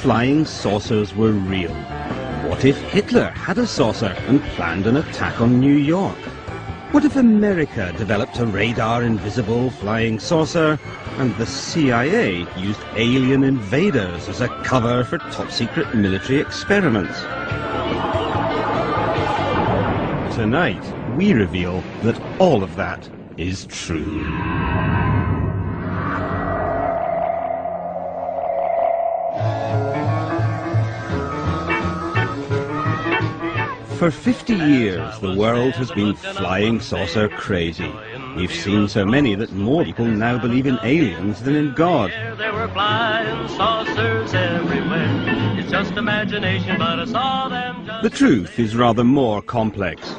flying saucers were real? What if Hitler had a saucer and planned an attack on New York? What if America developed a radar-invisible flying saucer and the CIA used alien invaders as a cover for top-secret military experiments? Tonight, we reveal that all of that is true. For 50 years, the world has been flying saucer crazy. We've seen so many that more people now believe in aliens than in God. There were flying saucers everywhere. It's just imagination, but I saw them just... The truth is rather more complex.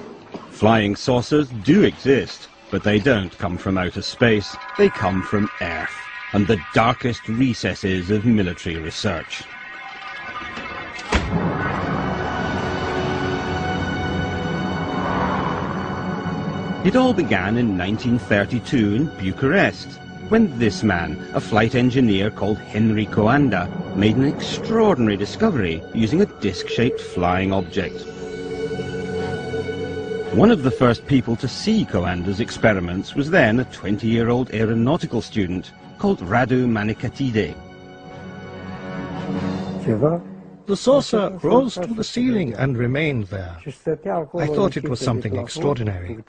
Flying saucers do exist, but they don't come from outer space. They come from Earth and the darkest recesses of military research. It all began in 1932 in Bucharest, when this man, a flight engineer called Henry Coanda, made an extraordinary discovery using a disc-shaped flying object. One of the first people to see Coanda's experiments was then a 20-year-old aeronautical student called Radu Manikatide. The saucer rose to the ceiling and remained there. I thought it was something extraordinary.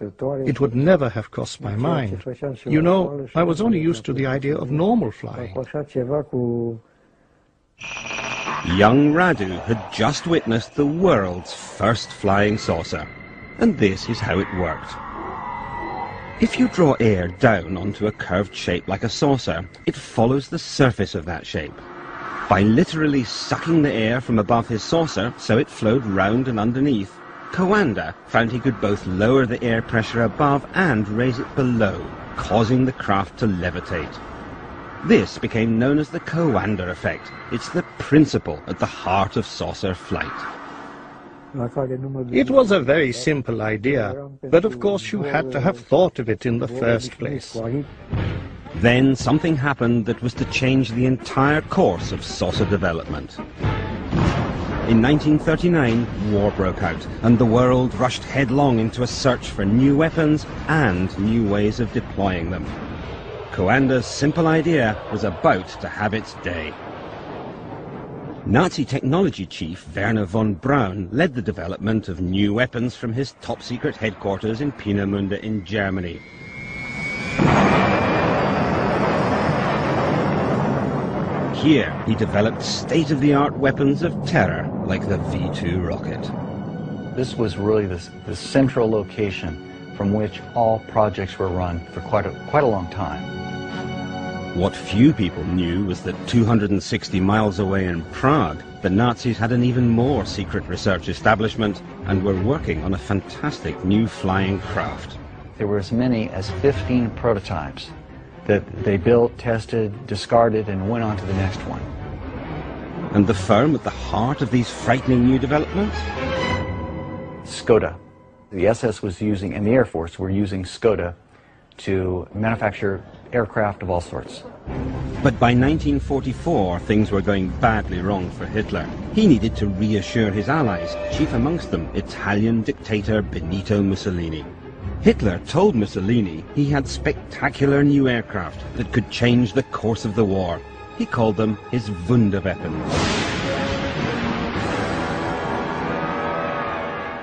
It would never have crossed my mind. You know, I was only used to the idea of normal flying. Young Radu had just witnessed the world's first flying saucer. And this is how it worked. If you draw air down onto a curved shape like a saucer, it follows the surface of that shape. By literally sucking the air from above his saucer so it flowed round and underneath, Coanda found he could both lower the air pressure above and raise it below, causing the craft to levitate. This became known as the Coanda effect. It's the principle at the heart of saucer flight. It was a very simple idea, but of course you had to have thought of it in the first place. Then something happened that was to change the entire course of saucer development. In 1939, war broke out, and the world rushed headlong into a search for new weapons and new ways of deploying them. Coanda's simple idea was about to have its day. Nazi technology chief Werner von Braun led the development of new weapons from his top-secret headquarters in Peenemünde in Germany. Here, he developed state-of-the-art weapons of terror, like the V-2 rocket. This was really the central location from which all projects were run for quite a long time. What few people knew was that 260 miles away in Prague, the Nazis had an even more secret research establishment and were working on a fantastic new flying craft. There were as many as 15 prototypes that they built, tested, discarded, and went on to the next one. And the firm at the heart of these frightening new developments? Skoda. The SS was using, and the Air Force were using Skoda to manufacture aircraft of all sorts. But by 1944, things were going badly wrong for Hitler. He needed to reassure his allies, chief amongst them Italian dictator Benito Mussolini. Hitler told Mussolini he had spectacular new aircraft that could change the course of the war. He called them his Wunderweapons.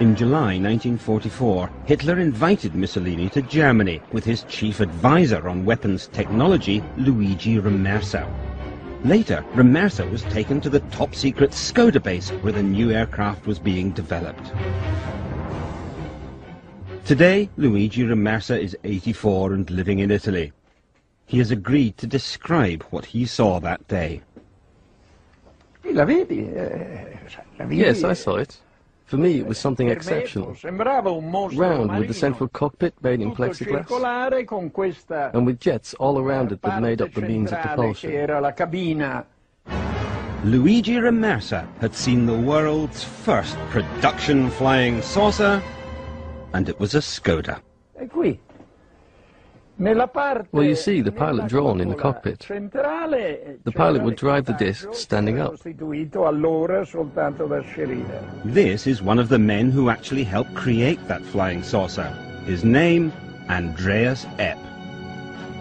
In July 1944, Hitler invited Mussolini to Germany with his chief advisor on weapons technology, Luigi Remersa. Later, Remersa was taken to the top-secret Skoda base where the new aircraft was being developed. Today, Luigi Remersa is 84 and living in Italy. He has agreed to describe what he saw that day. Yes, I saw it. For me, it was something exceptional. Round with the central cockpit made in plexiglass, and with jets all around it that made up the means of propulsion. Luigi Remersa had seen the world's first production flying saucer, and it was a Skoda. Well, you see the pilot drawn in the cockpit. The pilot would drive the disc standing up. This is one of the men who actually helped create that flying saucer. His name, Andreas Epp.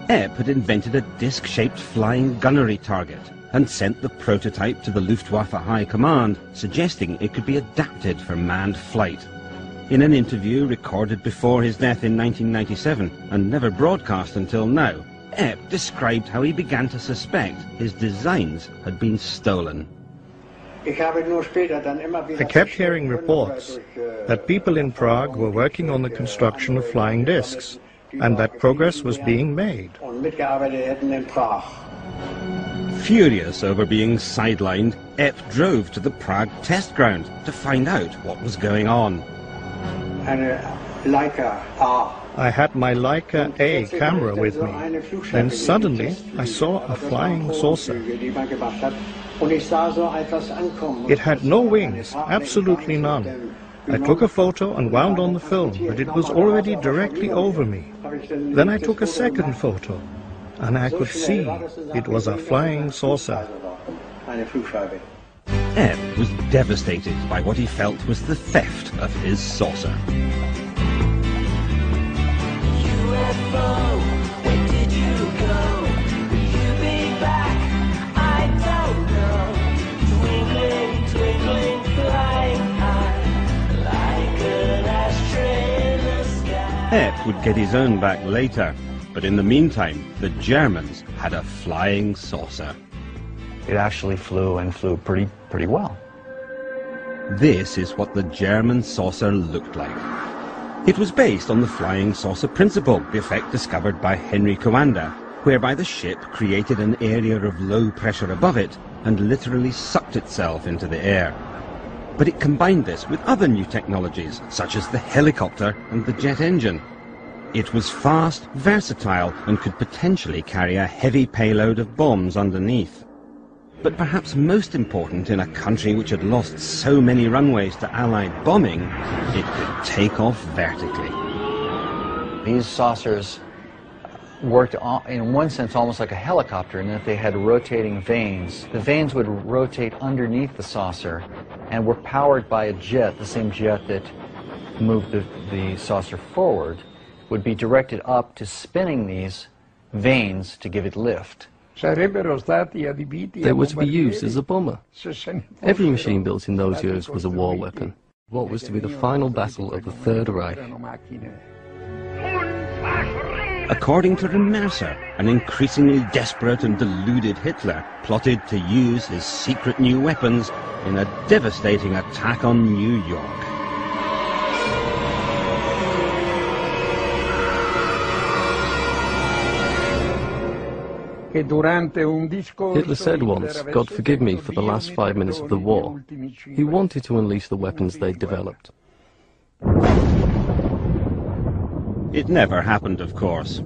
Epp had invented a disc-shaped flying gunnery target and sent the prototype to the Luftwaffe High Command, suggesting it could be adapted for manned flight. In an interview recorded before his death in 1997 and never broadcast until now, Epp described how he began to suspect his designs had been stolen. I kept hearing reports that people in Prague were working on the construction of flying discs, and that progress was being made. Furious over being sidelined, Epp drove to the Prague test ground to find out what was going on. I had my Leica A camera with me. Then suddenly I saw a flying saucer. It had no wings, absolutely none. I took a photo and wound on the film, but it was already directly over me. Then I took a second photo, and I could see it was a flying saucer. Epp was devastated by what he felt was the theft of his saucer. UFO, where did you go? Will you be back? I don't know. Twinkling, twinkling, flying high, like an ashtray in the sky. Epp would get his own back later, but in the meantime, the Germans had a flying saucer. It actually flew and flew pretty well. This is what the German saucer looked like. It was based on the flying saucer principle, the effect discovered by Henry Coanda, whereby the ship created an area of low pressure above it and literally sucked itself into the air. But it combined this with other new technologies, such as the helicopter and the jet engine. It was fast, versatile, and could potentially carry a heavy payload of bombs underneath. But perhaps most important in a country which had lost so many runways to Allied bombing, it could take off vertically. These saucers worked in one sense almost like a helicopter in that they had rotating vanes. The vanes would rotate underneath the saucer and were powered by a jet, the same jet that moved the saucer forward, would be directed up to spinning these vanes to give it lift. They were to be used as a bomber. Every machine built in those years was a war weapon. What was to be the final battle of the Third Reich? According to Remercer, an increasingly desperate and deluded Hitler plotted to use his secret new weapons in a devastating attack on New York. Hitler said once, "God forgive me for the last 5 minutes of the war." He wanted to unleash the weapons they'd developed. It never happened, of course.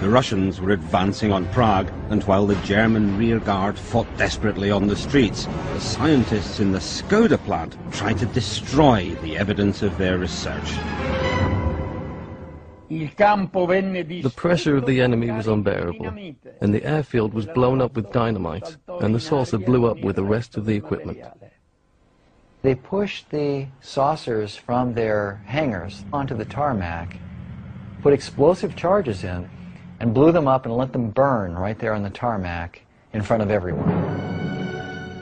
The Russians were advancing on Prague, and while the German rearguard fought desperately on the streets, the scientists in the Skoda plant tried to destroy the evidence of their research. The pressure of the enemy was unbearable, and the airfield was blown up with dynamite, and the saucer blew up with the rest of the equipment. They pushed the saucers from their hangars onto the tarmac, put explosive charges in, and blew them up and let them burn right there on the tarmac in front of everyone.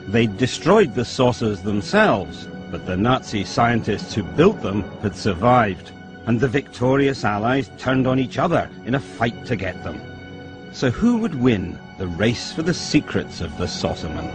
They destroyed the saucers themselves, but the Nazi scientists who built them had survived, and the victorious Allies turned on each other in a fight to get them. So who would win the race for the secrets of the saucerman?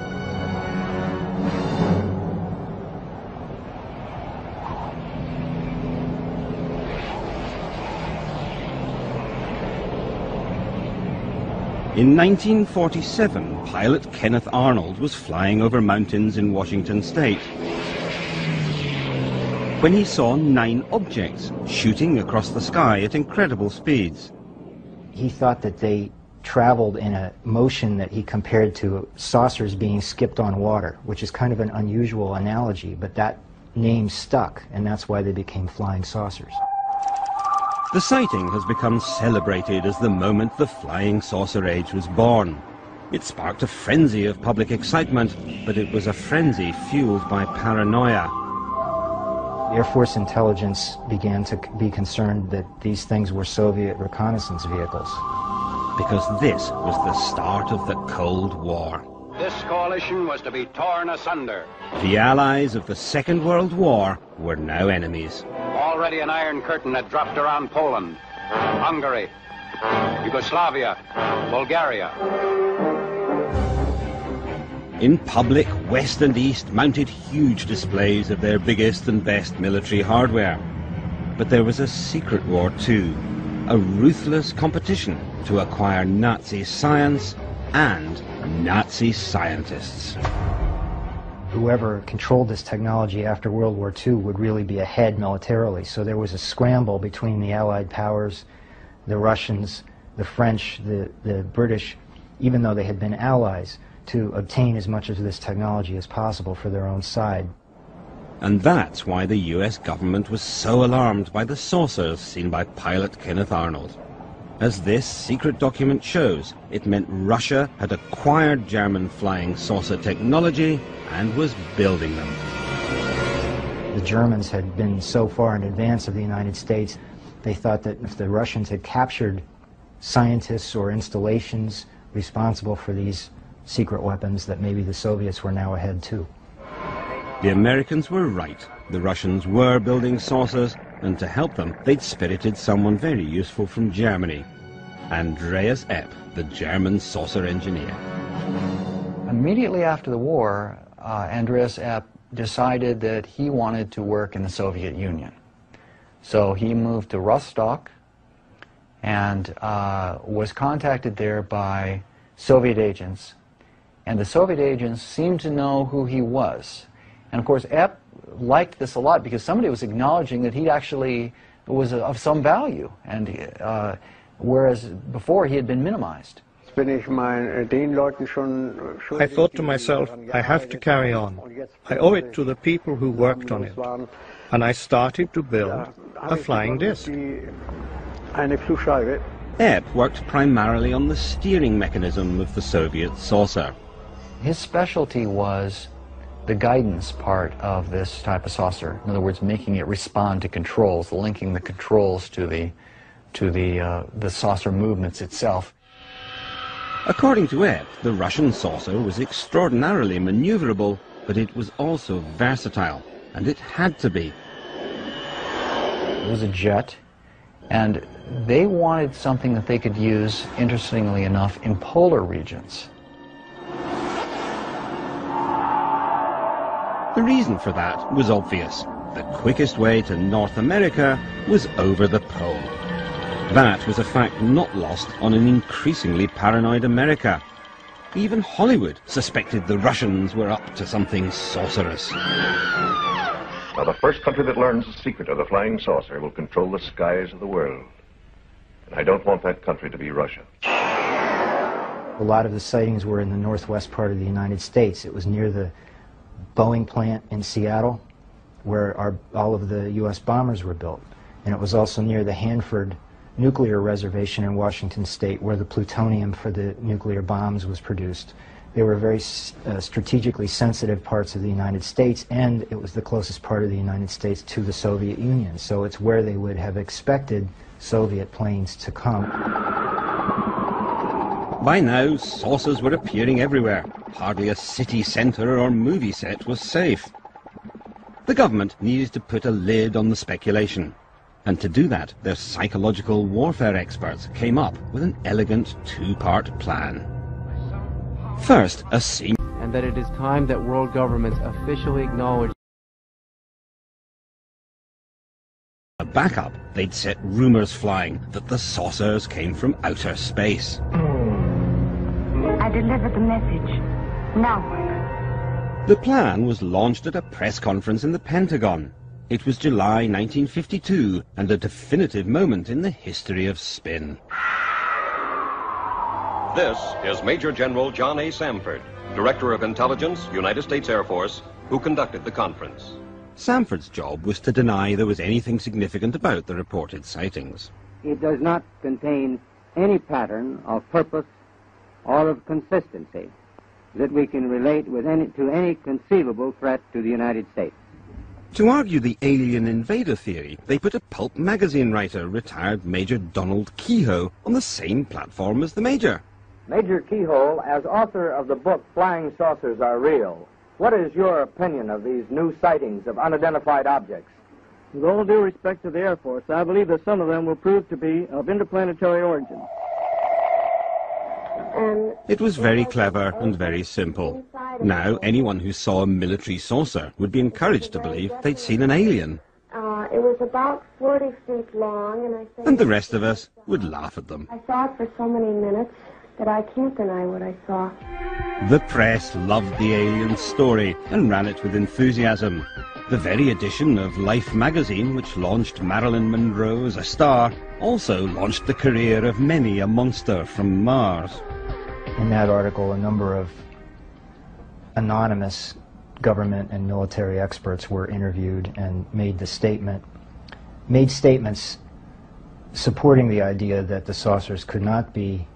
In 1947, pilot Kenneth Arnold was flying over mountains in Washington state when he saw 9 objects shooting across the sky at incredible speeds. He thought that they traveled in a motion that he compared to saucers being skipped on water, which is kind of an unusual analogy, but that name stuck, and that's why they became flying saucers. The sighting has become celebrated as the moment the flying saucer age was born. It sparked a frenzy of public excitement, but it was a frenzy fueled by paranoia. Air Force intelligence began to be concerned that these things were Soviet reconnaissance vehicles. Because this was the start of the Cold War. This coalition was to be torn asunder. The allies of the Second World War were now enemies. Already an iron curtain had dropped around Poland, Hungary, Yugoslavia, Bulgaria. In public, West and East mounted huge displays of their biggest and best military hardware. But there was a secret war too, a ruthless competition to acquire Nazi science and Nazi scientists. Whoever controlled this technology after World War II would really be ahead militarily. So there was a scramble between the Allied powers, the Russians, the French, the British, even though they had been allies, to obtain as much of this technology as possible for their own side. And that's why the US government was so alarmed by the saucers seen by pilot Kenneth Arnold. As this secret document shows, it meant Russia had acquired German flying saucer technology and was building them. The Germans had been so far in advance of the United States, they thought that if the Russians had captured scientists or installations responsible for these secret weapons, that maybe the Soviets were now ahead too. The Americans were right. The Russians were building saucers, and to help them, they'd spirited someone very useful from Germany, Andreas Epp, the German saucer engineer. Immediately after the war, Andreas Epp decided that he wanted to work in the Soviet Union. So he moved to Rostock and was contacted there by Soviet agents. And the Soviet agents seemed to know who he was. And of course, Epp liked this a lot because somebody was acknowledging that he actually was of some value, and whereas before he had been minimized. I thought to myself, I have to carry on. I owe it to the people who worked on it. And I started to build a flying disc. Epp worked primarily on the steering mechanism of the Soviet saucer. His specialty was the guidance part of this type of saucer. In other words, making it respond to controls, linking the controls to the saucer movements itself. According to Epp, the Russian saucer was extraordinarily maneuverable, but it was also versatile, and it had to be. It was a jet, and they wanted something that they could use, interestingly enough, in polar regions. The reason for that was obvious. The quickest way to North America was over the pole. That was a fact not lost on an increasingly paranoid America. Even Hollywood suspected the Russians were up to something sorcerous. Now, the first country that learns the secret of the flying saucer will control the skies of the world. And I don't want that country to be Russia. A lot of the sightings were in the northwest part of the United States. It was near the Boeing plant in Seattle, where all of the U.S. bombers were built. And it was also near the Hanford nuclear reservation in Washington State, where the plutonium for the nuclear bombs was produced. They were very strategically sensitive parts of the United States, and it was the closest part of the United States to the Soviet Union. So it's where they would have expected Soviet planes to come. By now, saucers were appearing everywhere. Hardly a city centre or movie set was safe. The government needed to put a lid on the speculation. And to do that, their psychological warfare experts came up with an elegant two-part plan. First, a scene. And that it is time that world governments officially acknowledge. A backup, they'd set rumours flying that the saucers came from outer space. I delivered the message. Now what? The plan was launched at a press conference in the Pentagon. It was July 1952, and a definitive moment in the history of spin. This is Major General John A. Samford, Director of Intelligence, United States Air Force, who conducted the conference. Samford's job was to deny there was anything significant about the reported sightings. it does not contain any pattern of purpose or of consistency that we can relate to any conceivable threat to the United States. To argue the alien invader theory, they put a pulp magazine writer, retired Major Donald Keyhoe, on the same platform as the Major. Major Keyhoe, as author of the book Flying Saucers Are Real, what is your opinion of these new sightings of unidentified objects? With all due respect to the Air Force, I believe that some of them will prove to be of interplanetary origin. It was very clever and very simple. Now, anyone who saw a military saucer would be encouraged to believe they'd seen an alien. It was about 40 feet long, and I think... And the rest of us would laugh at them. I saw it for so many minutes that I can't deny what I saw. The press loved the alien story and ran it with enthusiasm. The very edition of Life magazine, which launched Marilyn Monroe as a star, also launched the career of many a monster from Mars. In that article, a number of anonymous government and military experts were interviewed and made statements supporting the idea that the saucers could not be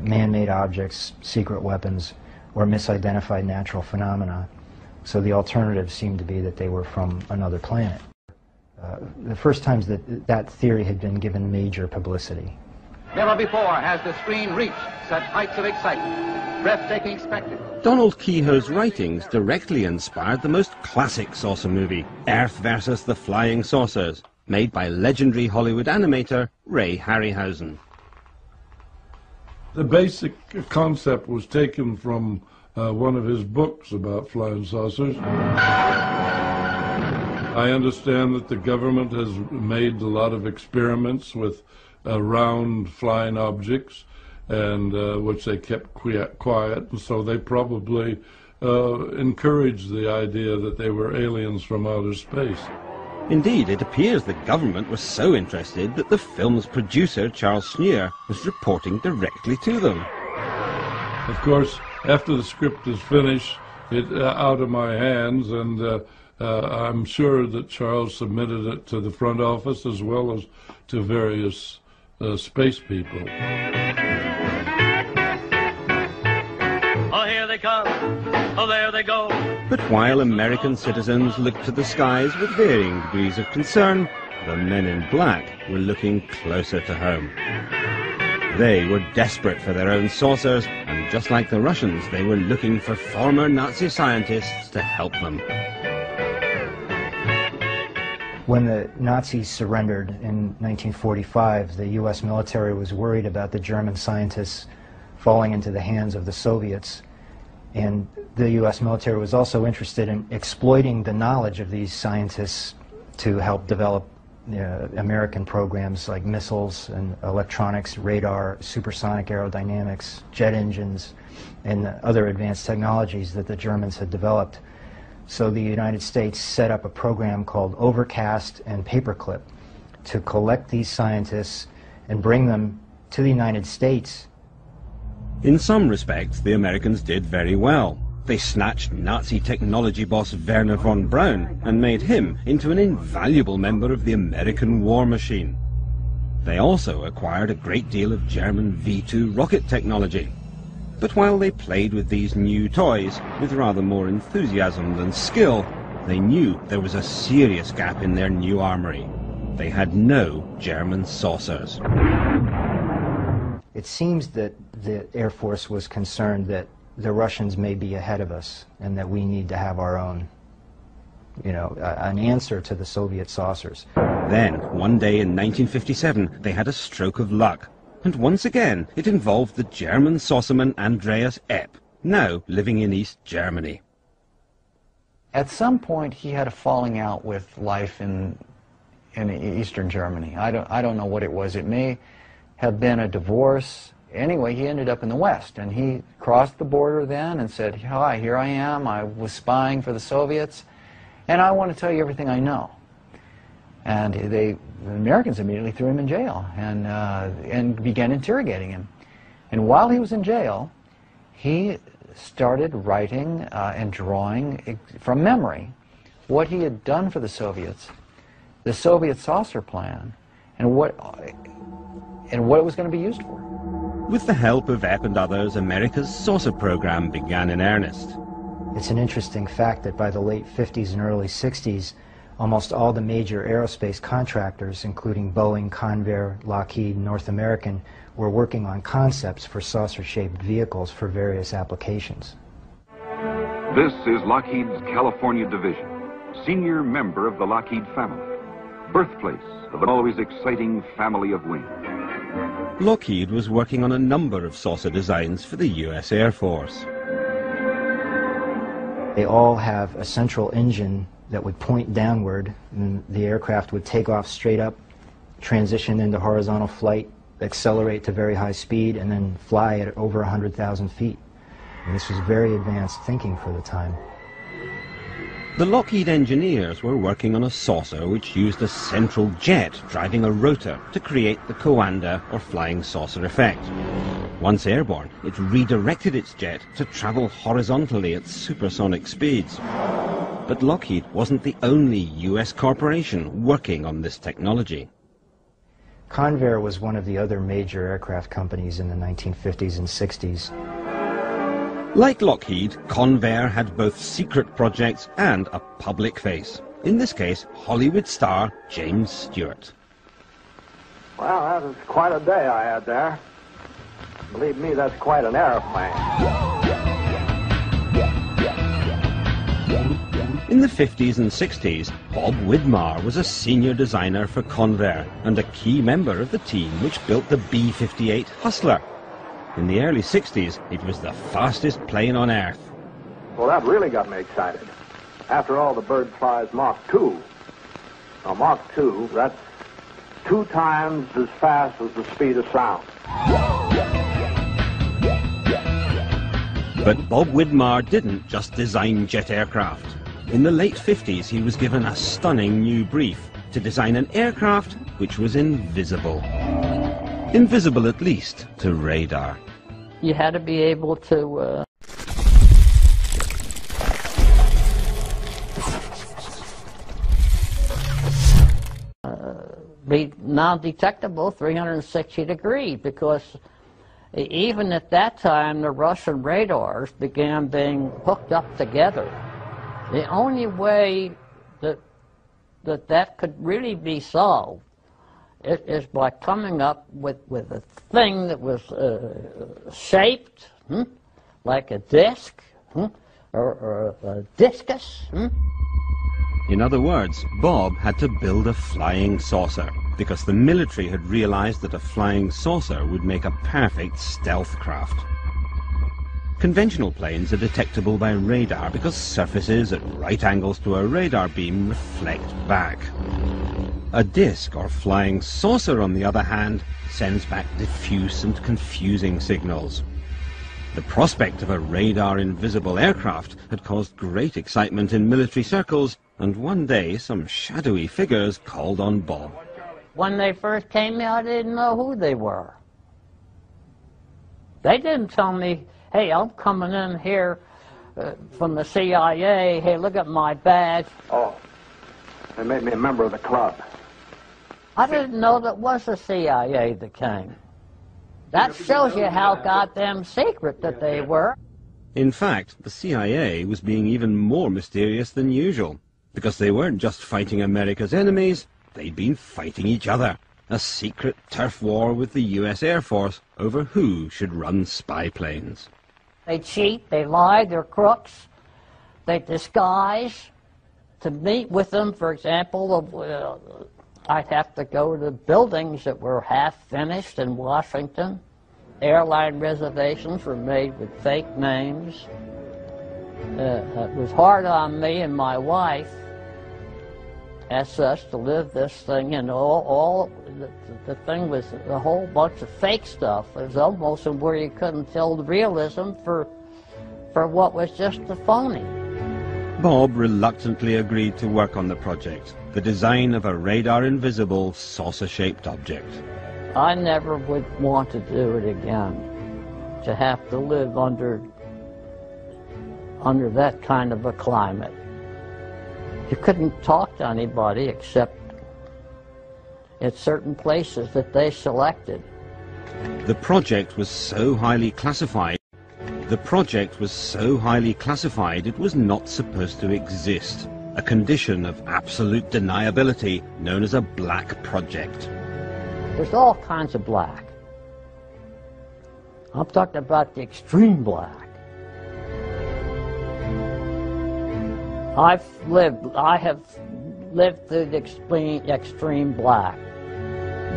man-made objects, secret weapons, or misidentified natural phenomena. So the alternative seemed to be that they were from another planet. The first times that theory had been given major publicity. Never before has the screen reached such heights of excitement, breathtaking spectacle. Donald Keyhoe's writings directly inspired the most classic saucer movie, Earth versus the Flying Saucers, made by legendary Hollywood animator Ray Harryhausen. The basic concept was taken from one of his books about flying saucers. I understand that the government has made a lot of experiments with round flying objects, and which they kept quiet, and so they probably encouraged the idea that they were aliens from outer space. Indeed, it appears the government was so interested that the film's producer, Charles Schneer, was reporting directly to them. Of course, after the script is finished, it's out of my hands, and I'm sure that Charles submitted it to the front office as well as to various space people. Oh, here they come. Oh, there they go. But while American citizens looked to the skies with varying degrees of concern, the men in black were looking closer to home. They were desperate for their own saucers, and just like the Russians, they were looking for former Nazi scientists to help them. When the Nazis surrendered in 1945, the U.S. military was worried about the German scientists falling into the hands of the Soviets, and the U.S. military was also interested in exploiting the knowledge of these scientists to help develop American programs like missiles and electronics, radar, supersonic aerodynamics, jet engines, and other advanced technologies that the Germans had developed. So the United States set up a program called Overcast and Paperclip to collect these scientists and bring them to the United States. In some respects, the Americans did very well. They snatched Nazi technology boss Werner von Braun and made him into an invaluable member of the American war machine. They also acquired a great deal of German V-2 rocket technology. But while they played with these new toys with rather more enthusiasm than skill, they knew there was a serious gap in their new armory. They had no German saucers. It seems that the Air Force was concerned that the Russians may be ahead of us and that we need to have our own, an answer to the Soviet saucers. Then, one day in 1957, they had a stroke of luck. And once again, it involved the German saucerman Andreas Epp, now living in East Germany. At some point, he had a falling out with life in Eastern Germany. I don't know what it was. It may have been a divorce. Anyway, he ended up in the West, and he crossed the border then and said, "Hi, here I am. I was spying for the Soviets, and I want to tell you everything I know." And the Americans immediately threw him in jail and began interrogating him. And while he was in jail, he started writing and drawing from memory what he had done for the Soviets, the Soviet saucer plan, and what it was going to be used for. With the help of Epp and others, America's saucer program began in earnest. It's an interesting fact that by the late 50s and early 60s, almost all the major aerospace contractors, including Boeing, Convair, Lockheed, North American, were working on concepts for saucer-shaped vehicles for various applications. This is Lockheed's California division, senior member of the Lockheed family, birthplace of an always exciting family of wings. Lockheed was working on a number of saucer designs for the US Air Force. They all have a central engine that would point downward, and the aircraft would take off straight up, transition into horizontal flight, accelerate to very high speed, and then fly at over 100,000 feet. And this was very advanced thinking for the time. The Lockheed engineers were working on a saucer which used a central jet driving a rotor to create the Coanda or flying saucer effect. Once airborne, it redirected its jet to travel horizontally at supersonic speeds. But Lockheed wasn't the only US corporation working on this technology. Convair was one of the other major aircraft companies in the 1950s and 60s. Like Lockheed, Convair had both secret projects and a public face. In this case, Hollywood star James Stewart. Well, that was quite a day I had there. Believe me, that's quite an airplane. In the 50s and 60s, Bob Widmar was a senior designer for Convair and a key member of the team which built the B-58 Hustler. In the early 60s, it was the fastest plane on Earth. Well, that really got me excited. After all, the bird flies Mach 2. Now, Mach 2, that's 2 times as fast as the speed of sound. But Bob Widmar didn't just design jet aircraft. In the late 50s, he was given a stunning new brief to design an aircraft which was invisible. Invisible, at least, to radar. You had to be able to be non-detectable 360 degrees, because even at that time the Russian radars began being hooked up together. The only way that could really be solved is by coming up with a thing that was shaped like a disc or a discus. In other words, Bob had to build a flying saucer because the military had realized that a flying saucer would make a perfect stealth craft. Conventional planes are detectable by radar because surfaces at right angles to a radar beam reflect back. A disc or flying saucer, on the other hand, sends back diffuse and confusing signals. The prospect of a radar-invisible aircraft had caused great excitement in military circles, and one day some shadowy figures called on Bob. When they first came out, I didn't know who they were. They didn't tell me, hey, I'm coming in here from the CIA, hey, look at my badge. Oh, they made me a member of the club. I didn't know that was the CIA that came. That shows you how goddamn secret that they were. In fact, the CIA was being even more mysterious than usual, because they weren't just fighting America's enemies, they'd been fighting each other. A secret turf war with the US Air Force over who should run spy planes. They cheat, they lie, they're crooks, they disguise. To meet with them, for example, I'd have to go to buildings that were half finished in Washington. Airline reservations were made with fake names. It was hard on me and my wife, as such, to live this thing, and the thing was a whole bunch of fake stuff. It was almost where you couldn't tell the realism for what was just a phony. Bob reluctantly agreed to work on the project, the design of a radar-invisible, saucer-shaped object. I never would want to do it again, to have to live under that kind of a climate. You couldn't talk to anybody except at certain places that they selected. The project was so highly classified. The project was so highly classified it was not supposed to exist. A condition of absolute deniability known as a black project. There's all kinds of black. I'm talking about the extreme black. I have lived through the extreme black.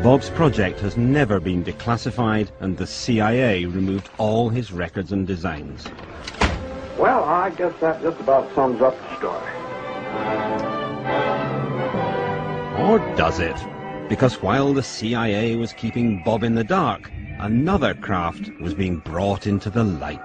Bob's project has never been declassified, and the CIA removed all his records and designs. Well, I guess that just about sums up the story. Or does it? Because while the CIA was keeping Bob in the dark, another craft was being brought into the light.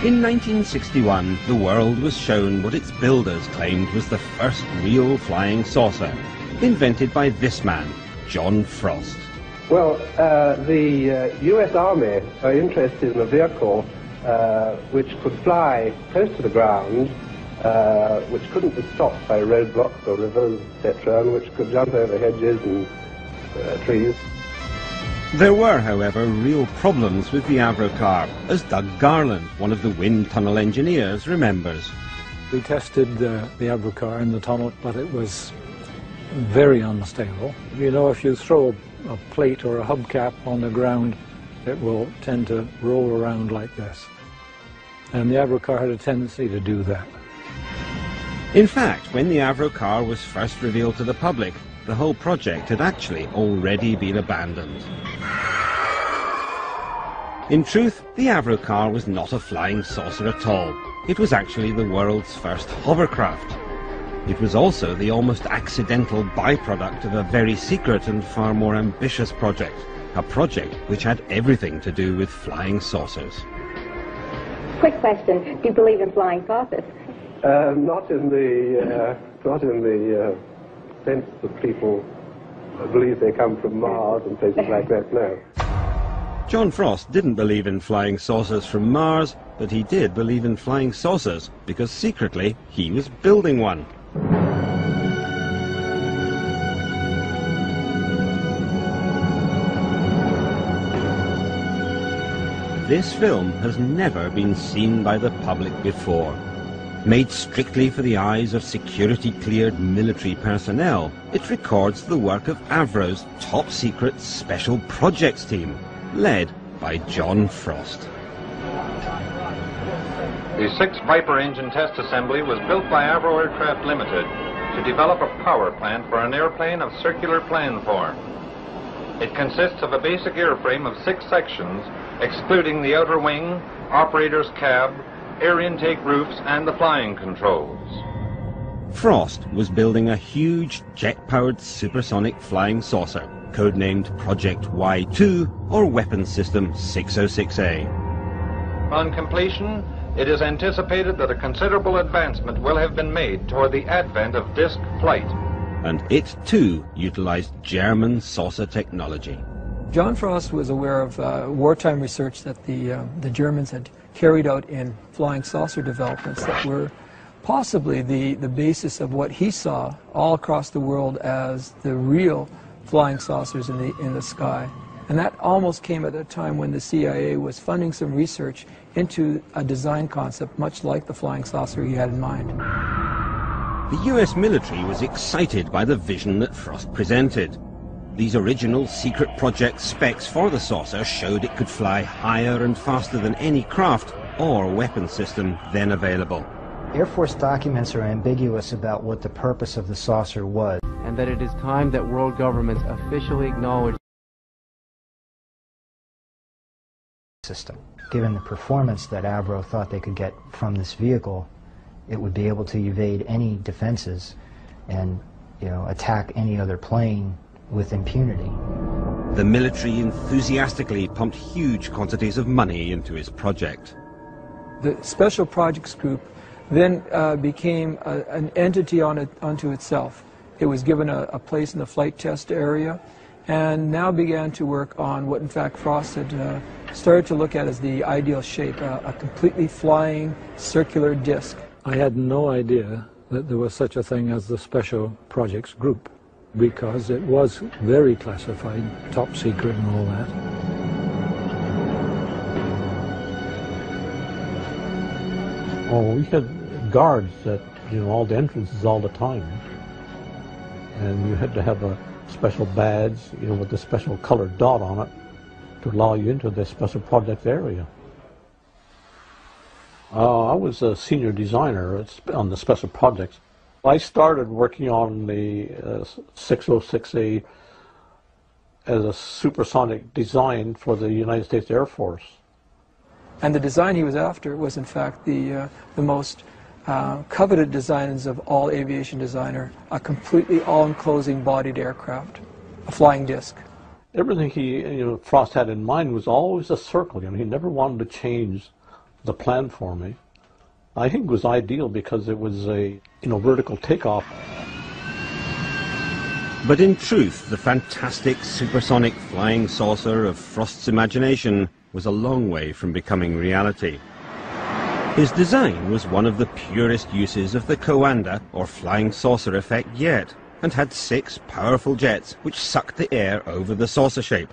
In 1961, the world was shown what its builders claimed was the first real flying saucer, invented by this man, John Frost. Well, the U.S. Army are interested in a vehicle which could fly close to the ground, which couldn't be stopped by roadblocks or rivers, etc., and which could jump over hedges and trees. There were, however, real problems with the Avro car, as Doug Garland, one of the wind tunnel engineers, remembers. We tested the Avro car in the tunnel, but it was very unstable. You know, if you throw a plate or a hubcap on the ground, it will tend to roll around like this. And the Avro car had a tendency to do that. In fact, when the Avro car was first revealed to the public, the whole project had actually already been abandoned. In truth, the Avro car was not a flying saucer at all. It was actually the world's first hovercraft. It was also the almost accidental byproduct of a very secret and far more ambitious project, a project which had everything to do with flying saucers. Quick question, do you believe in flying saucers? Not in the sense that people believe they come from Mars and places like that, no. John Frost didn't believe in flying saucers from Mars, but he did believe in flying saucers because secretly he was building one. This film has never been seen by the public before. Made strictly for the eyes of security-cleared military personnel, it records the work of Avro's top-secret Special Projects team, led by John Frost. The 6 Viper engine test assembly was built by Avro Aircraft Limited to develop a power plant for an airplane of circular plan form. It consists of a basic airframe of 6 sections, excluding the outer wing, operator's cab, air intake roofs, and the flying controls. Frost was building a huge jet-powered supersonic flying saucer, codenamed Project Y2 or Weapons System 606A. On completion, it is anticipated that a considerable advancement will have been made toward the advent of disc flight. And it, too, utilized German saucer technology. John Frost was aware of wartime research that the Germans had carried out in flying saucer developments that were possibly the basis of what he saw all across the world as the real flying saucers in the sky. And that almost came at a time when the CIA was funding some research into a design concept much like the flying saucer he had in mind. The US military was excited by the vision that Frost presented. These original secret project specs for the saucer showed it could fly higher and faster than any craft or weapon system then available. Air Force documents are ambiguous about what the purpose of the saucer was. And that it is time that world governments officially acknowledge system. Given the performance that Avro thought they could get from this vehicle, it would be able to evade any defenses and, attack any other plane with impunity. The military enthusiastically pumped huge quantities of money into his project. The Special Projects Group then became an entity unto itself. It was given a place in the flight test area, and now began to work on what in fact Frost had started to look at as the ideal shape, a completely flying circular disc. I had no idea that there was such a thing as the Special Projects Group, because it was very classified, top secret and all that. Oh, we had guards at all the entrances all the time, and you had to have a special badge, with a special colored dot on it to allow you into the special projects area. I was a senior designer on the special projects. I started working on the 606A as a supersonic design for the United States Air Force. And the design he was after was in fact the most coveted designs of all aviation designer, a completely all-enclosing bodied aircraft, a flying disc. Everything Frost had in mind was always a circle. He never wanted to change the plan for me. I think it was ideal because it was a vertical takeoff. But in truth, the fantastic supersonic flying saucer of Frost's imagination was a long way from becoming reality. His design was one of the purest uses of the Coanda, or flying saucer effect yet, and had 6 powerful jets which sucked the air over the saucer shape.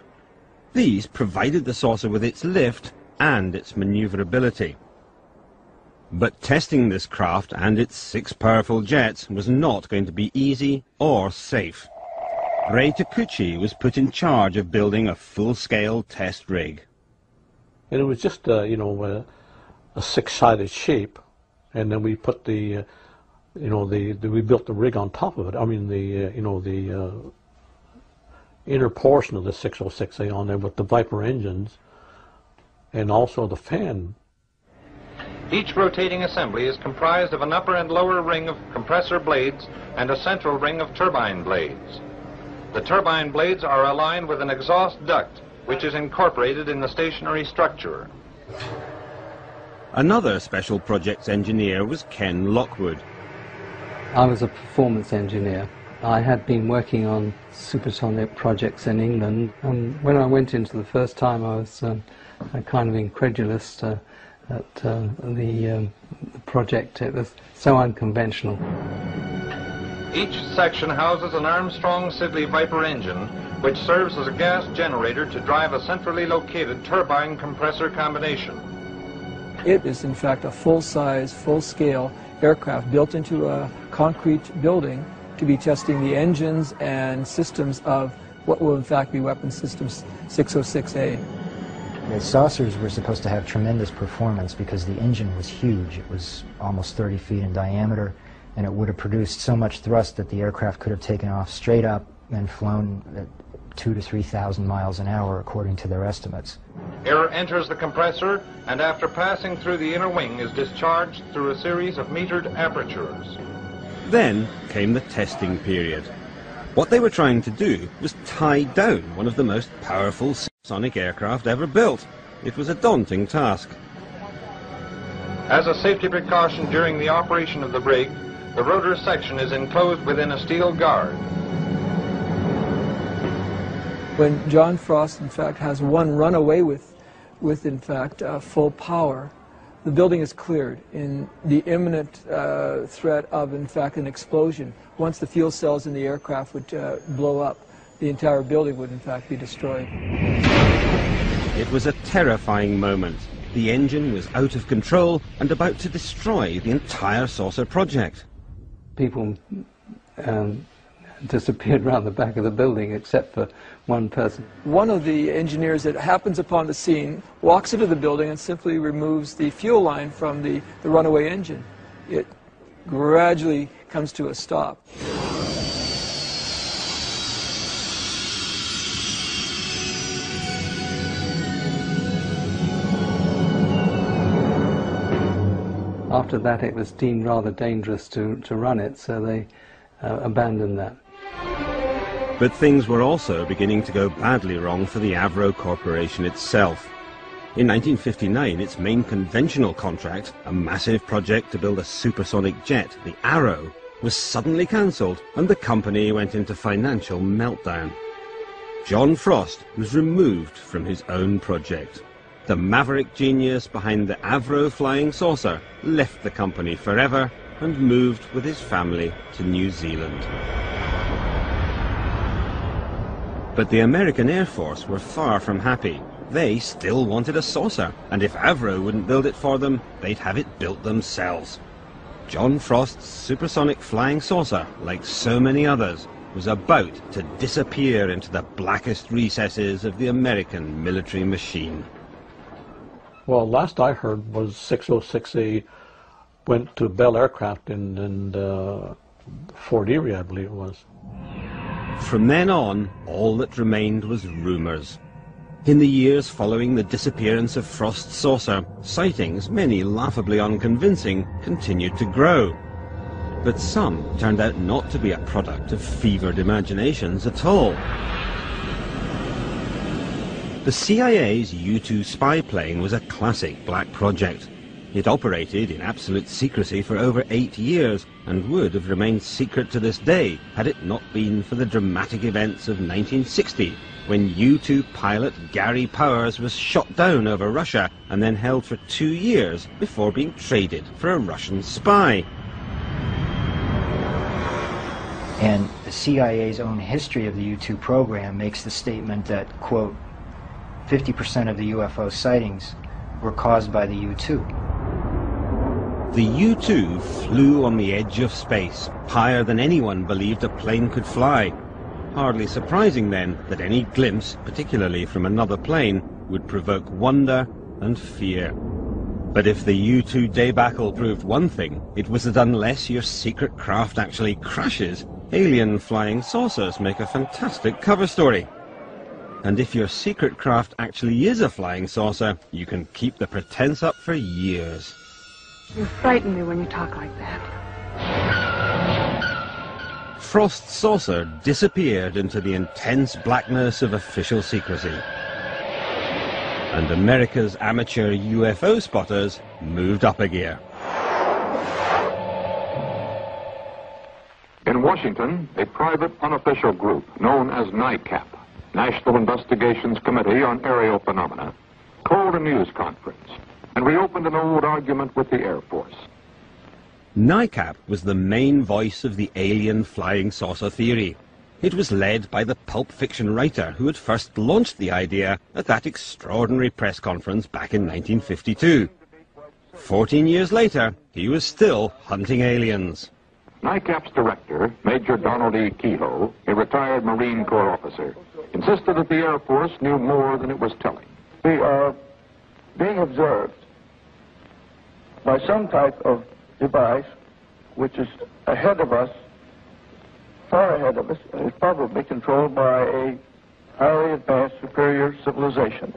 These provided the saucer with its lift and its maneuverability. But testing this craft and its 6 powerful jets was not going to be easy or safe. Ray Takuchi was put in charge of building a full-scale test rig. And it was just, a 6-sided shape, and then we put we built the rig on top of it. I mean, the inner portion of the 606A on there with the Viper engines, and also the fan. Each rotating assembly is comprised of an upper and lower ring of compressor blades and a central ring of turbine blades. The turbine blades are aligned with an exhaust duct, which is incorporated in the stationary structure. Another special projects engineer was Ken Lockwood. I was a performance engineer. I had been working on supersonic projects in England, and when I went into the first time I was kind of incredulous at the project. It was so unconventional. Each section houses an Armstrong-Siddeley Viper engine, which serves as a gas generator to drive a centrally located turbine compressor combination. It is in fact a full-size, full-scale aircraft built into a concrete building to be testing the engines and systems of what will in fact be Weapons Systems 606A. The saucers were supposed to have tremendous performance because the engine was huge. It was almost 30 feet in diameter, and it would have produced so much thrust that the aircraft could have taken off straight up and flown at 2,000 to 3,000 miles an hour, according to their estimates. Air enters the compressor, and after passing through the inner wing is discharged through a series of metered apertures. Then came the testing period. What they were trying to do was tie down one of the most powerful supersonic aircraft ever built. It was a daunting task. As a safety precaution during the operation of the rig, the rotor section is enclosed within a steel guard. When John Frost, in fact, has one run away with in fact, full power, the building is cleared in the imminent threat of, in fact, an explosion. Once the fuel cells in the aircraft would blow up, the entire building would, in fact, be destroyed. It was a terrifying moment. The engine was out of control and about to destroy the entire saucer project. People disappeared around the back of the building except for one person. One of the engineers that happens upon the scene walks into the building and simply removes the fuel line from the runaway engine. It gradually comes to a stop. After that, it was deemed rather dangerous to run it, so they abandoned that. But things were also beginning to go badly wrong for the Avro Corporation itself. In 1959, its main conventional contract, a massive project to build a supersonic jet, the Arrow, was suddenly cancelled and the company went into financial meltdown. John Frost was removed from his own project. The maverick genius behind the Avro flying saucer left the company forever and moved with his family to New Zealand. But the American Air Force were far from happy. They still wanted a saucer, and if Avro wouldn't build it for them, they'd have it built themselves. John Frost's supersonic flying saucer, like so many others, was about to disappear into the blackest recesses of the American military machine. Well, last I heard was 606A went to Bell Aircraft in Fort Erie, I believe it was. From then on, all that remained was rumours. In the years following the disappearance of Frost's saucer, sightings, many laughably unconvincing, continued to grow. But some turned out not to be a product of fevered imaginations at all. The CIA's U-2 spy plane was a classic black project. It operated in absolute secrecy for over 8 years and would have remained secret to this day had it not been for the dramatic events of 1960, when U-2 pilot Gary Powers was shot down over Russia and then held for 2 years before being traded for a Russian spy. And the CIA's own history of the U-2 program makes the statement that, quote, 50% of the UFO sightings were caused by the U-2. The U-2 flew on the edge of space, higher than anyone believed a plane could fly. Hardly surprising then that any glimpse, particularly from another plane, would provoke wonder and fear. But if the U-2 debacle proved one thing, it was that unless your secret craft actually crashes, alien flying saucers make a fantastic cover story. And if your secret craft actually is a flying saucer, you can keep the pretense up for years. You frighten me when you talk like that. Frost's saucer disappeared into the intense blackness of official secrecy. And America's amateur UFO spotters moved up a gear. In Washington, a private unofficial group known as NICAP, National Investigations Committee on Aerial Phenomena, called a news conference and reopened an old argument with the Air Force. NICAP was the main voice of the alien flying saucer theory. It was led by the pulp fiction writer who had first launched the idea at that extraordinary press conference back in 1952. 14 years later, he was still hunting aliens. NICAP's director, Major Donald E. Kehoe, a retired Marine Corps officer, insisted that the Air Force knew more than it was telling. We are being observed by some type of device which is ahead of us, far ahead of us, and is probably controlled by a highly advanced superior civilization.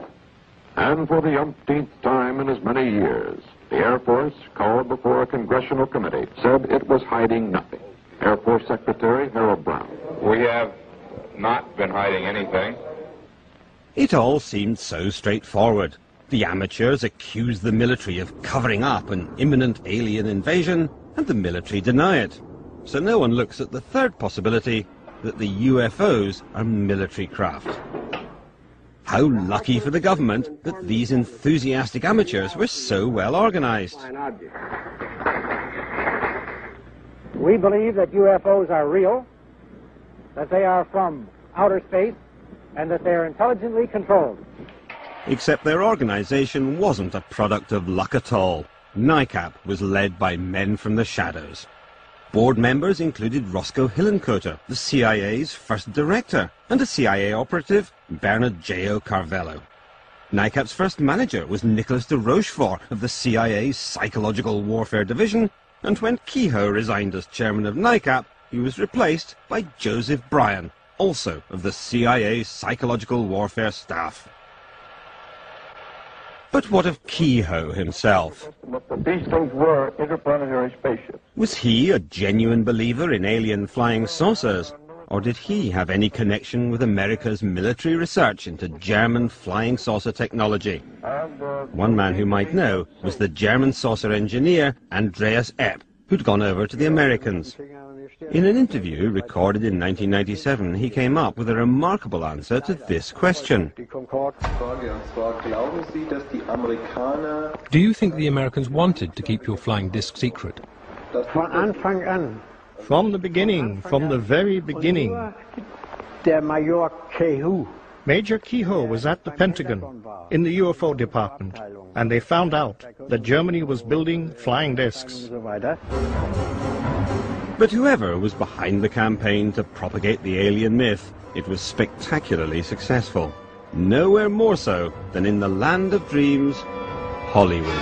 And for the umpteenth time in as many years, the Air Force, called before a congressional committee, said it was hiding nothing. Air Force Secretary Harold Brown. We have not been hiding anything. It all seemed so straightforward. The amateurs accused the military of covering up an imminent alien invasion, and the military deny it. So no one looks at the third possibility, that the UFOs are military craft. How lucky for the government that these enthusiastic amateurs were so well organized. We believe that UFOs are real, that they are from outer space, and that they are intelligently controlled. Except their organization wasn't a product of luck at all. NICAP was led by men from the shadows. Board members included Roscoe Hillenkoetter, the CIA's first director, and a CIA operative, Bernard J.O. Carvello. NICAP's first manager was Nicholas de Rochefort of the CIA's Psychological Warfare Division, and when Kehoe resigned as chairman of NICAP, he was replaced by Joseph Bryan, also of the CIA's Psychological Warfare staff. But what of Kehoe himself? These things were interplanetary spaceships. Was he a genuine believer in alien flying saucers? Or did he have any connection with America's military research into German flying saucer technology? One man who might know was the German saucer engineer Andreas Epp, who'd gone over to the Americans. In an interview recorded in 1997, he came up with a remarkable answer to this question. Do you think the Americans wanted to keep your flying disc secret? From the beginning, from the very beginning. Major Kehoe was at the Pentagon, in the UFO department, and they found out that Germany was building flying discs. But whoever was behind the campaign to propagate the alien myth, it was spectacularly successful. Nowhere more so than in the land of dreams, Hollywood.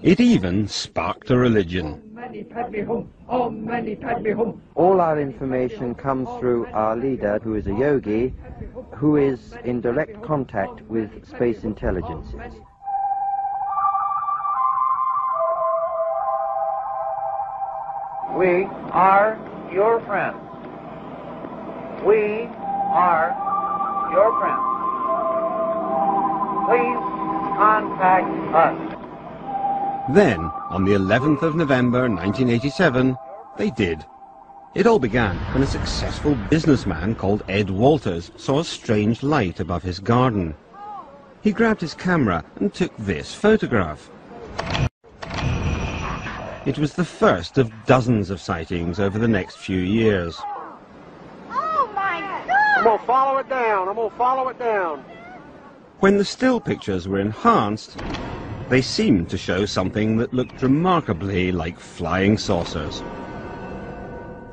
It even sparked a religion. All our information comes through our leader, who is a yogi, who is in direct contact with space intelligences. We are your friends. We are your friends. Please contact us. Then, on the 11th of November 1987, they did. It all began when a successful businessman called Ed Walters saw a strange light above his garden. He grabbed his camera and took this photograph. It was the first of dozens of sightings over the next few years. Oh my God! I'm gonna follow it down. I'm gonna follow it down. When the still pictures were enhanced, they seemed to show something that looked remarkably like flying saucers.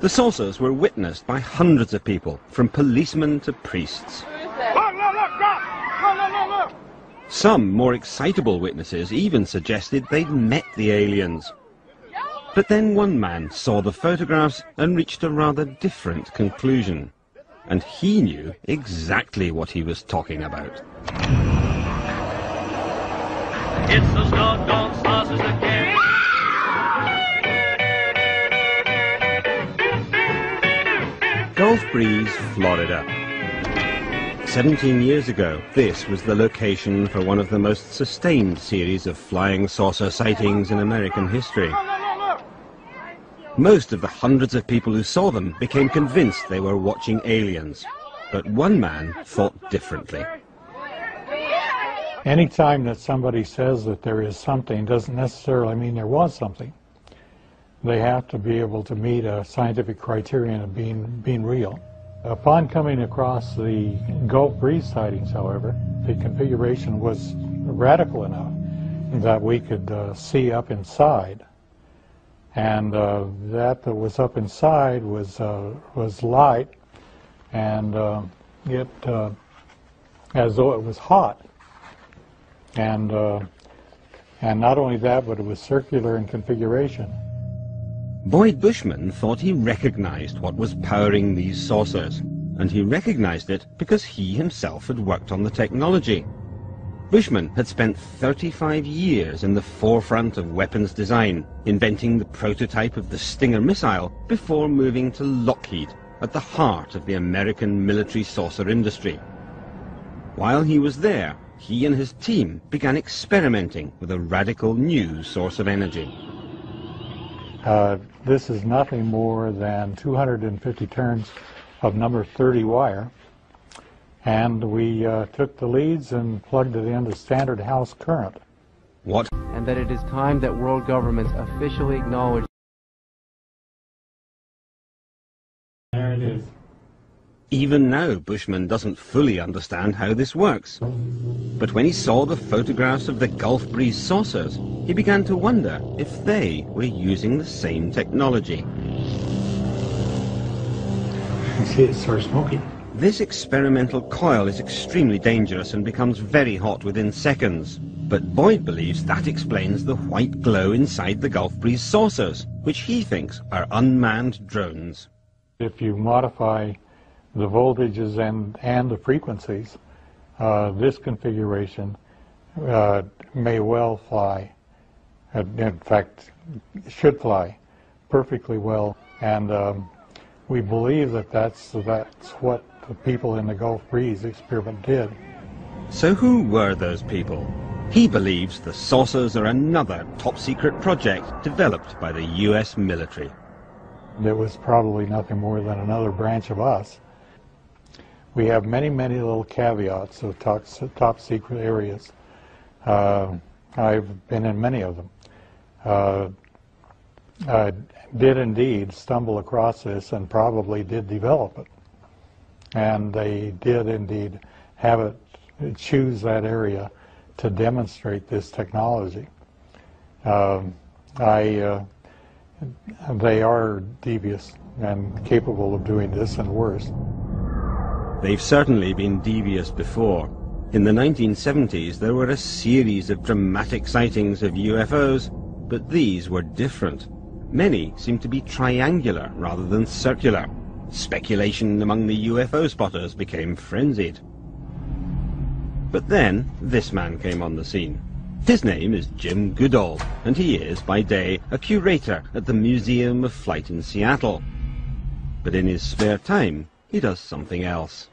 The saucers were witnessed by hundreds of people, from policemen to priests. Look! Some more excitable witnesses even suggested they'd met the aliens. But then one man saw the photographs and reached a rather different conclusion. And he knew exactly what he was talking about. It's those doggone saucers again. Gulf Breeze, Florida. 17 years ago, this was the location for one of the most sustained series of flying saucer sightings in American history. Most of the hundreds of people who saw them became convinced they were watching aliens. But one man thought differently. Anytime that somebody says that there is something doesn't necessarily mean there was something. They have to be able to meet a scientific criterion of being real. Upon coming across the Gulf Breeze sightings, however, the configuration was radical enough that we could see up inside. And that was up inside was light, and it as though it was hot. And not only that, but it was circular in configuration. Boyd Bushman thought he recognized what was powering these saucers, and he recognized it because he himself had worked on the technology. Bushman had spent 35 years in the forefront of weapons design, inventing the prototype of the Stinger missile before moving to Lockheed, at the heart of the American military saucer industry. While he was there, he and his team began experimenting with a radical new source of energy. This is nothing more than 250 turns of number 30 wire, and we took the leads and plugged it into standard house current. What? And that it is time that world governments officially acknowledge. There it is. Even now, Bushman doesn't fully understand how this works. But when he saw the photographs of the Gulf breeze saucers, he began to wonder if they were using the same technology. You see it starts smoking. This experimental coil is extremely dangerous and becomes very hot within seconds. But Boyd believes that explains the white glow inside the Gulf breeze saucers, which he thinks are unmanned drones. If you modify the voltages and the frequencies, this configuration may well fly. In fact, should fly perfectly well. And we believe that that's what the people in the Gulf breeze experiment did. So who were those people? He believes the saucers are another top-secret project developed by the U.S. military. It was probably nothing more than another branch of us. We have many, many little caveats of top-secret areas. I've been in many of them. I did indeed stumble across this and probably did develop it. And they did indeed have it, choose that area to demonstrate this technology. They are devious and capable of doing this and worse. They've certainly been devious before. In the 1970s, there were a series of dramatic sightings of UFOs, but these were different. Many seemed to be triangular rather than circular. Speculation among the UFO spotters became frenzied. But then, this man came on the scene. His name is Jim Goodall, and he is, by day, a curator at the Museum of Flight in Seattle. But in his spare time, he does something else.